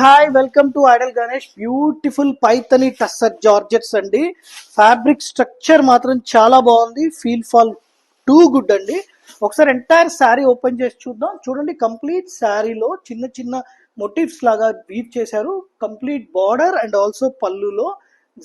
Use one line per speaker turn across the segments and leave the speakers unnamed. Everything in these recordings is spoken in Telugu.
Hi welcome to Idol Ganesh. Beautiful Paithani tussar georgettes అండి. ఫ్యాబ్రిక్ స్ట్రక్చర్ మాత్రం చాలా బాగుంది. ఫీల్ ఫాల్ టూ గుడ్ అండి. ఒకసారి ఎంటైర్ శారీ ఓపెన్ చేసి చూద్దాం. చూడండి, కంప్లీట్ శారీలో చిన్న చిన్న మోటివ్స్ లాగా వీవ్ చేశారు. కంప్లీట్ బార్డర్ అండ్ ఆల్సో పళ్ళులో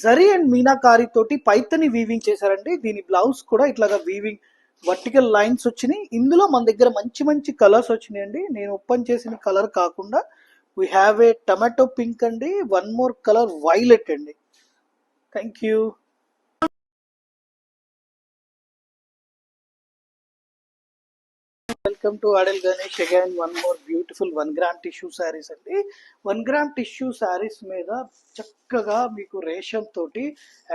జరీ అండ్ మీనాకారి తోటి పైతని వీవింగ్ చేశారండి. దీని బ్లౌజ్ కూడా ఇట్లాగా వీవింగ్ వర్టికల్ లైన్స్ వచ్చినాయి. ఇందులో మన దగ్గర మంచి మంచి కలర్స్ వచ్చినాయండి. నేను ఓపెన్ చేసిన కలర్ కాకుండా we have a tomato pink అండి, one more color violet అండి. Thank you. Welcome to అడల్ Ganesh again. One more beautiful 1 gram tissue saris అండి. 1 గ్రామ్ టిష్యూ శారీస్ మీద చక్కగా మీకు రేషం తోటి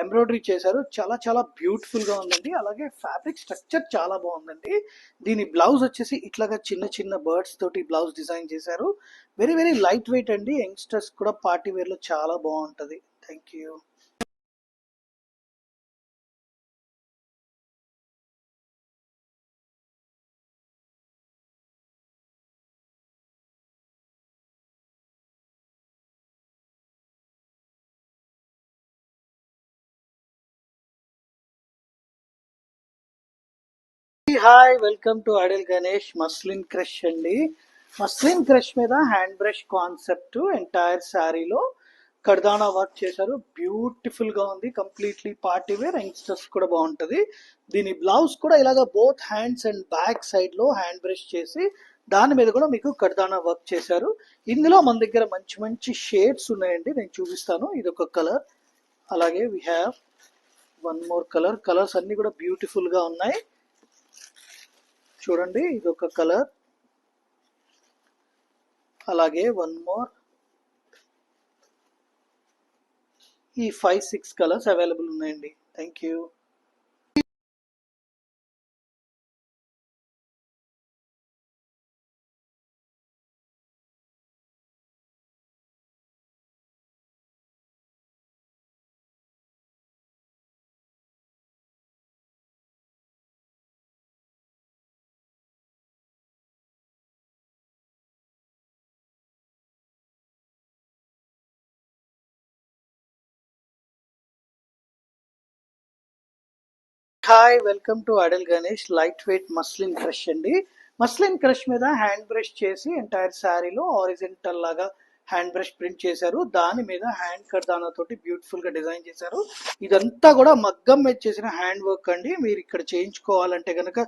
ఎంబ్రాయిడరీ చేశారు. చాలా చాలా బ్యూటిఫుల్ గా ఉందండి. అలాగే ఫ్యాబ్రిక్ స్ట్రక్చర్ చాలా బాగుందండి. దీని బ్లౌజ్ వచ్చేసి ఇట్లాగా చిన్న చిన్న బర్డ్స్ తోటి బ్లౌజ్ డిజైన్ చేశారు. వెరీ వెరీ లైట్ వెయిట్ అండి. యంగ్స్టర్స్ కూడా పార్టీ వేర్ లో చాలా బాగుంటది. Thank you. Hi welcome to అడల్ Ganesh. Muslin crush అండి. మస్లిన్ క్రష్ మీద హ్యాండ్ బ్రష్ కాన్సెప్ట్ ఎంటైర్ శారీలో కర్దానా వర్క్ చేశారు. బ్యూటిఫుల్ గా ఉంది. కంప్లీట్లీ పార్టీ వేర్, యంగ్స్టర్స్ కూడా బాగుంటది. దీని బ్లౌజ్ కూడా ఇలాగ both hands and back side లో హ్యాండ్ బ్రష్ చేసి దాని మీద కూడా మీకు కర్దానా వర్క్ చేశారు. ఇందులో మన దగ్గర మంచి మంచి షేడ్స్ ఉన్నాయండి. నేను చూపిస్తాను. ఇది ఒక కలర్, అలాగే we have one more colour. Colours అన్ని కూడా బ్యూటిఫుల్ గా ఉన్నాయి. చూడండి, ఇది ఒక కలర్, అలాగే వన్ మోర్. ఈ 5-6 కలర్స్ అవైలబుల్ ఉన్నాయండి. Thank you. Hi welcome to అడల్ Ganesh. Light weight muslin crush అండి. మస్లిన్ క్రష్ మీద హ్యాండ్ బ్రష్ చేసి ఎంటైర్ శారీలో ఆరిజెంటల్ లాగా హ్యాండ్ బ్రష్ ప్రింట్ చేశారు. దాని మీద హ్యాండ్ కర్దానా తోటి బ్యూటిఫుల్ గా డిజైన్ చేశారు. ఇదంతా కూడా మగ్గం మీద చేసిన హ్యాండ్ వర్క్ అండి. మీరు ఇక్కడ చేయించుకోవాలంటే కనుక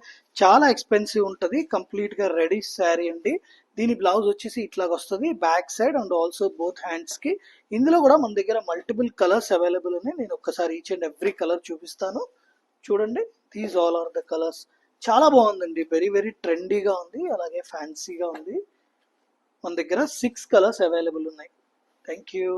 చాలా ఎక్స్పెన్సివ్ ఉంటుంది. కంప్లీట్ గా రెడీ శారీ అండి. దీని బ్లౌజ్ వచ్చేసి ఇట్లాగ వస్తుంది, back side and also both hands కి. ఇందులో కూడా మన దగ్గర మల్టిపుల్ కలర్స్ అవైలబుల్ ఉన్నాయి. నేను ఒక్కసారి ఈచ్ అండ్ ఎవ్రీ కలర్ చూపిస్తాను. చూడండి, these all are the colours. చాలా బాగుందండి. వెరీ వెరీ ట్రెండీగా ఉంది, అలాగే ఫ్యాన్సీగా ఉంది. మన దగ్గర 6 కలర్స్ అవైలబుల్ ఉన్నాయి. Thank you.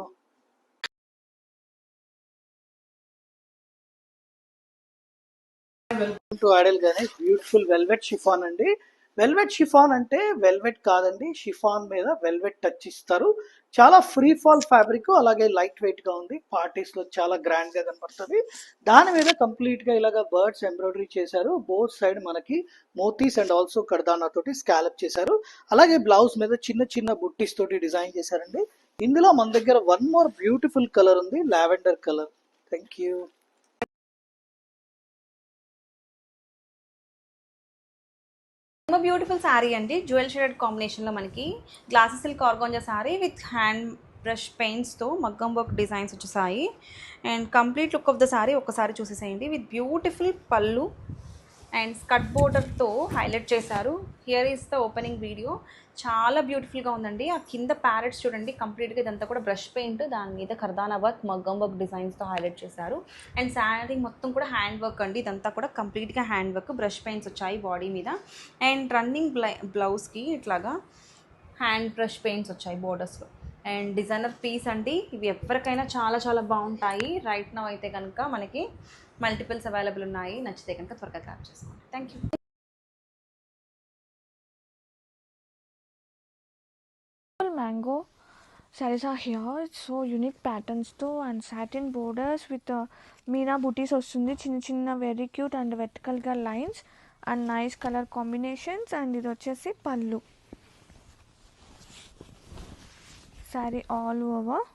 Welcome to అడల్ Ganesh. Beautiful velvet chiffon అండి. వెల్వెట్ షిఫాన్ అంటే వెల్వెట్ కాదండి, షిఫాన్ మీద వెల్వెట్ టచ్ ఇస్తారు. చాలా ఫ్రీ ఫాల్ ఫ్యాబ్రిక్, అలాగే లైట్ వెయిట్ గా ఉంది. పార్టీస్ లో చాలా గ్రాండ్ గా కనపడుతుంది. దాని మీద కంప్లీట్ గా ఇలాగా బర్డ్స్ ఎంబ్రాయిడరీ చేశారు. బోత్ సైడ్ మనకి మోతీస్ అండ్ ఆల్సో కర్దానా తోటి స్కాలప్ చేశారు. అలాగే బ్లౌజ్ మీద చిన్న చిన్న బుట్టీస్ తోటి డిజైన్ చేశారండి. ఇందులో మన దగ్గర వన్ మోర్ బ్యూటిఫుల్ కలర్ ఉంది, lavender colour. Thank you.
Beautiful sari అండి. జ్యువెల్ షేడెడ్ కాంబినేషన్లో మనకి glossy silk organza sari with hand brush పెయింట్స్తో మగ్గం వర్క్ డిజైన్స్ వచ్చేసాయి. And complete look of the sari ఒక్కసారి చూసేసేయండి. With beautiful pallu and skirt బోర్డర్తో హైలైట్ చేశారు. Here is the opening video. చాలా బ్యూటిఫుల్గా ఉందండి. ఆ కింద ప్యారెట్స్ చూడండి, కంప్లీట్గా ఇదంతా కూడా బ్రష్ పెయింట్, దాని మీద కర్దానా వర్క్ మగ్గం వర్క్ డిజైన్స్తో హైలైట్ చేశారు. అండ్ శారీ మొత్తం కూడా హ్యాండ్ వర్క్ అండి. ఇదంతా కూడా కంప్లీట్గా హ్యాండ్ వర్క్, బ్రష్ పెయింట్స్ వచ్చాయి బాడీ మీద. అండ్ రన్నింగ్ బ్లౌజ్కి ఇట్లాగా హ్యాండ్ బ్రష్ పెయింట్స్ వచ్చాయి బోర్డర్స్లో. అండ్ డిజైనర్ పీస్ అండి. ఇవి ఎవరికైనా చాలా చాలా బాగుంటాయి. రైట్ నౌ అయితే కనుక మనకి మల్టిపుల్స్ అవైలబుల్ ఉన్నాయి. నచ్చితే కనుక త్వరగా గ్రాబ్ చేసుకోండి. Thank you.
Mango sarees are here. It's so unique patterns too, and satin borders with meena booties వస్తుంది. చిన్న చిన్న వెరీ క్యూట్ అండ్ వెర్టికల్ గా lines and nice colour combinations. And ఇది వచ్చేసి pallu. Sari all over.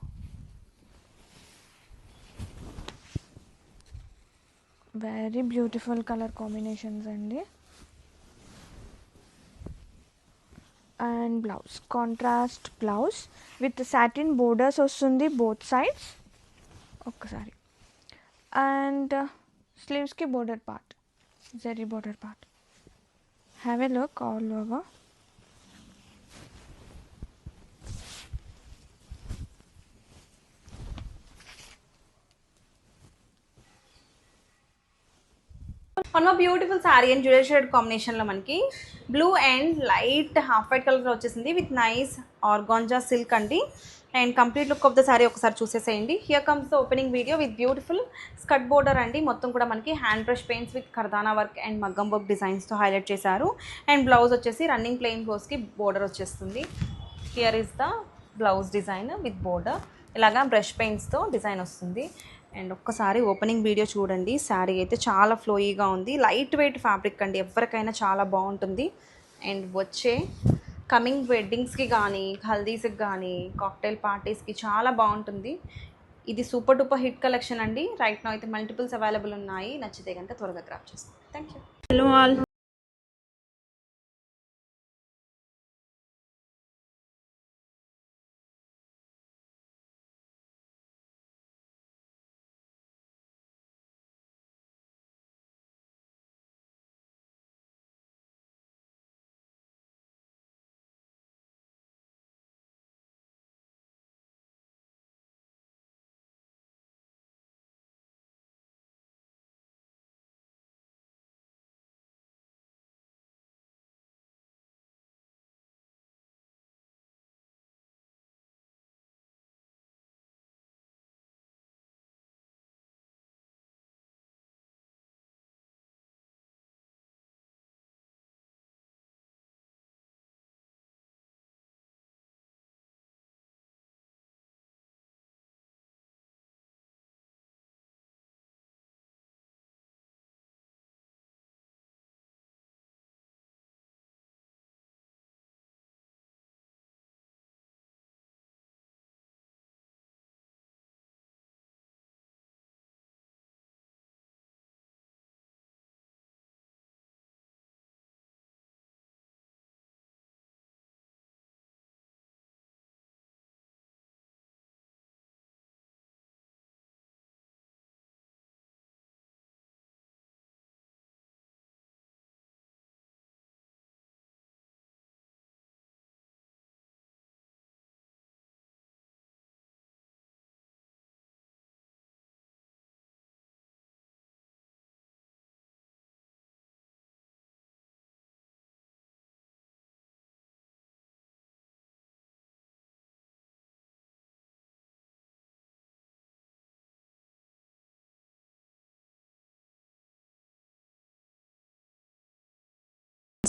Very beautiful colour combinations అండి. And blouse contrast blouse with satin borders వస్తుంది బోత్ సైడ్స్ ఒక్కసారి. అండ్ స్లీవ్స్కి border part, zari border part. Have a look all over.
One more beautiful sari and jewel shade కాంబినేషన్లో మనకి blue and light half white colour వచ్చేసింది విత్ నైస్ ఆర్గాంజా సిల్క్ అండి. And complete look of the sari ఒకసారి చూసేసేయండి. Here comes the opening video with beautiful skirt border అండి. మొత్తం కూడా మనకి హ్యాండ్ బ్రష్ పెయింట్స్ విత్ కర్దానా వర్క్ అండ్ మగ్గం వర్క్ డిజైన్స్తో హైలైట్ చేశారు. అండ్ బ్లౌజ్ వచ్చేసి రన్నింగ్ ప్లెయిన్ బ్లౌజ్కి బోర్డర్ వచ్చేస్తుంది. Here is the blouse design with border. ఇలాగా బ్రష్ పెయింట్స్తో డిజైన్ వస్తుంది. అండ్ ఒక్కసారి ఓపెనింగ్ వీడియో చూడండి. శారీ అయితే చాలా ఫ్లోయీగా ఉంది. లైట్ వెయిట్ ఫ్యాబ్రిక్ అండి, ఎవరికైనా చాలా బాగుంటుంది. అండ్ వచ్చే కమింగ్ వెడ్డింగ్స్కి కానీ హల్దీస్కి కానీ కాక్టైల్ పార్టీస్కి చాలా బాగుంటుంది. ఇది సూపర్ డూపర్ హిట్ కలెక్షన్ అండి. రైట్ నో అయితే మల్టిపుల్స్ అవైలబుల్ ఉన్నాయి. నచ్చితే కనుక త్వరగా గ్రాప్ చేసుకోండి. Thank you. Hello all.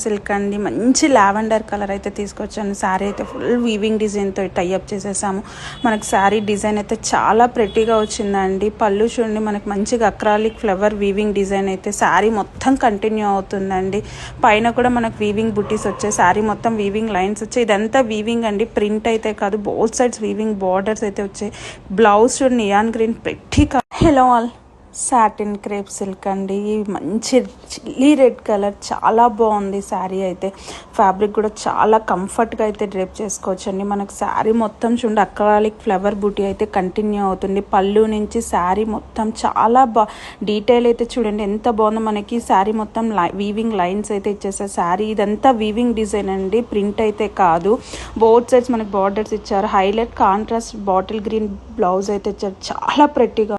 Silk అండి, మంచి లావెండర్ కలర్ అయితే తీసుకొచ్చాను. శారీ అయితే ఫుల్ వీవింగ్ డిజైన్తో టైఅప్ చేసేసాము. మనకు శారీ డిజైన్ అయితే చాలా ప్రెట్టీగా వచ్చిందండి. పళ్ళు చూడండి, మనకు మంచిగా అక్రాలిక్ ఫ్లవర్ వీవింగ్ డిజైన్ అయితే శారీ మొత్తం కంటిన్యూ అవుతుందండి. పైన కూడా మనకు వీవింగ్ బుటీస్ వచ్చాయి. శారీ మొత్తం వీవింగ్ లైన్స్ వచ్చాయి. ఇదంతా వీవింగ్ అండి, ప్రింట్ అయితే కాదు. బోత్ సైడ్స్ వీవింగ్ బార్డర్స్ అయితే వచ్చాయి. బ్లౌజ్ చూడండి, neon green pretty. Hello all. Satin crepe silk అండి, మంచి చిల్లీ రెడ్ కలర్, చాలా బాగుంది శారీ అయితే. ఫ్యాబ్రిక్ కూడా చాలా కంఫర్ట్గా అయితే డ్రేప్ చేసుకోవచ్చు అండి. మనకు శారీ మొత్తం చూడండి అక్రాలిక్ ఫ్లవర్ బూటీ అయితే కంటిన్యూ అవుతుంది. పళ్ళు నుంచి శారీ మొత్తం చాలా డీటెయిల్ అయితే చూడండి ఎంత బాగుందో. మనకి శారీ మొత్తం వీవింగ్ లైన్స్ అయితే ఇచ్చేసారు. శారీ ఇదంతా వీవింగ్ డిజైన్ అండి, ప్రింట్ అయితే కాదు. బోత్ సైడ్స్ మనకి బార్డర్స్ ఇచ్చారు. Highlight contrast bottle green blouse అయితే ఇచ్చారు. చాలా ప్రెట్టీగా.